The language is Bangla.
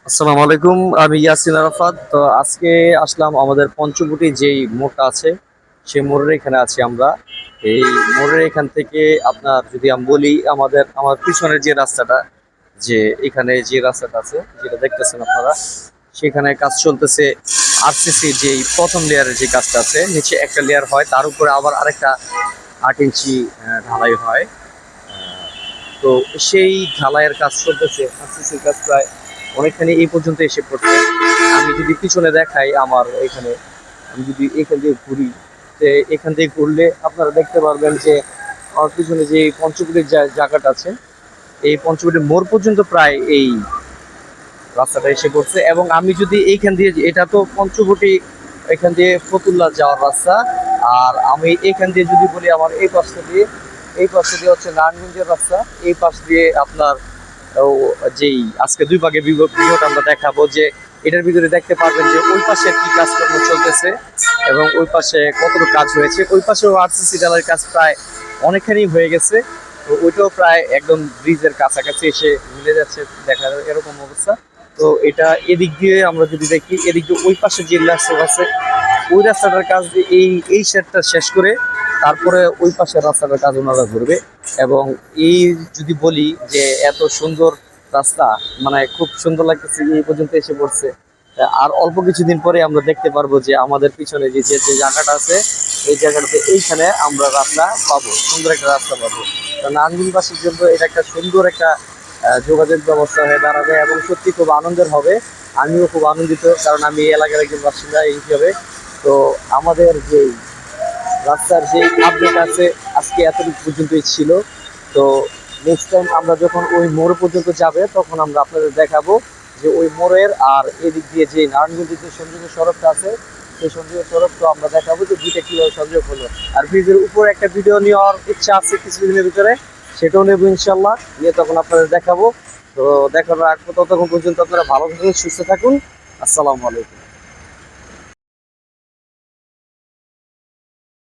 আসসালামু আলাইকুম, আমি ইয়াসিন আরাফাত। তো আজকে আসলাম আমাদের পঞ্চবটি যেই মোড়টা আছে সেই মোড়ের এখানে আছি আমরা। এই মোড়ের এখান থেকে আপনার যদি আমি বলি আমার পিছনের যে রাস্তাটা, যে এখানে যে রাস্তাটা আছে যেটা দেখতেছেন আপনারা, সেখানে কাজ চলতেছে। আরসিসি যেই প্রথম লেয়ারের যে কাজটা আছে, নিচে একটা লেয়ার হয়, তার উপরে আবার আরেকটা 8 ইঞ্চি ঢালাই হয়। তো সেই ঢালাইয়ের কাজ চলতেছে, আরসিসির কাজ প্রায় অনেকখানি এই পর্যন্ত এসে পড়ছে। আমি যদি পিছনে দেখাই আমার এখানে, আমি যদি এখান দিয়ে ঘুরি, তো এখান দিয়ে ঘুরলে আপনারা দেখতে পারবেন যে আমার পিছনে যে পঞ্চকুটির জায়গাটা আছে, এই পঞ্চকুটির মোড় পর্যন্ত প্রায় এই রাস্তাটা এসে পড়ছে। এবং আমি যদি এইখান দিয়ে, এটা তো পঞ্চবটি, এখান দিয়ে ফতুল্লা যাওয়ার রাস্তা, আর আমি এখান দিয়ে যদি বলি আমার এই পাশটা দিয়ে হচ্ছে নারায়ণগঞ্জের রাস্তা। এই পাশ দিয়ে আপনার যেই আজকে দুই ভাগে ভিডিওটা আমরা দেখাবো, যে এটার ভিতরে দেখতে পারবেন যে ওই পাশে কি কাজকর্ম চলতেছে এবং ওই পাশে কতটুকু কাজ হয়েছে। ওই পাশেও আরসিসি ঢালাইয়ের কাজ প্রায় অনেকখানি হয়ে গেছে। তো ওইটাও প্রায় একদম ব্রিজের কাছাকাছি এসে মিলে যাচ্ছে, দেখা যাবে এরকম অবস্থা। তো এটা এদিক দিয়ে আমরা যদি দেখি, এদিক দিয়ে ওই পাশে যে রাস্তা আছে, ওই রাস্তাটার কাজ দিয়ে এই সেটটা শেষ করে তারপরে ওই পাশের রাস্তাটার কাজ ওনারা করবে। এবং এই যদি বলি যে এত সুন্দর রাস্তা, মানে খুব সুন্দর লাগতেছে, এই পর্যন্ত এসে পড়ছে। আর অল্প কিছুদিন পরে আমরা দেখতে পারবো যে আমাদের পিছনে যে যে যে জায়গাটা আছে, এই জায়গাটাতে এইখানে আমরা রাস্তা পাবো, সুন্দর একটা রাস্তা পাবো। নারায়ণগঞ্জবাসীর জন্য এটা একটা সুন্দর একটা যোগাযোগ ব্যবস্থা হয়ে দাঁড়াবে এবং সত্যি খুব আনন্দের হবে। আমিও খুব আনন্দিত, কারণ আমি এই এলাকার একজন বাসিন্দা এই হিসাবে। তো আমাদের যে রাস্তার যে আপডেট আছে আজকে এতটুকু পর্যন্তই ছিল। তো নেক্সট টাইম আমরা যখন ওই মোড় পর্যন্ত যাবে, তখন আমরা আপনাদের দেখাবো যে ওই মোড়ের আর এদিক দিয়ে যে নারায়ণগঞ্জের যে সংযোগের সড়কটা আছে, সেই সংযোগের সড়কটা আমরা দেখাবো যে দুইটা কিভাবে সংযোগ হলো। আর ব্রিজের উপর একটা ভিডিও নেওয়ার ইচ্ছা আছে কিছুদিনের ভিতরে, সেটাও নেবো ইনশাল্লাহ, নিয়ে তখন আপনাদের দেখাবো। তো দেখার আগ ততক্ষণ পর্যন্ত আপনারা ভালো থাকুন, সুস্থ থাকুন। আসসালামু আলাইকুম।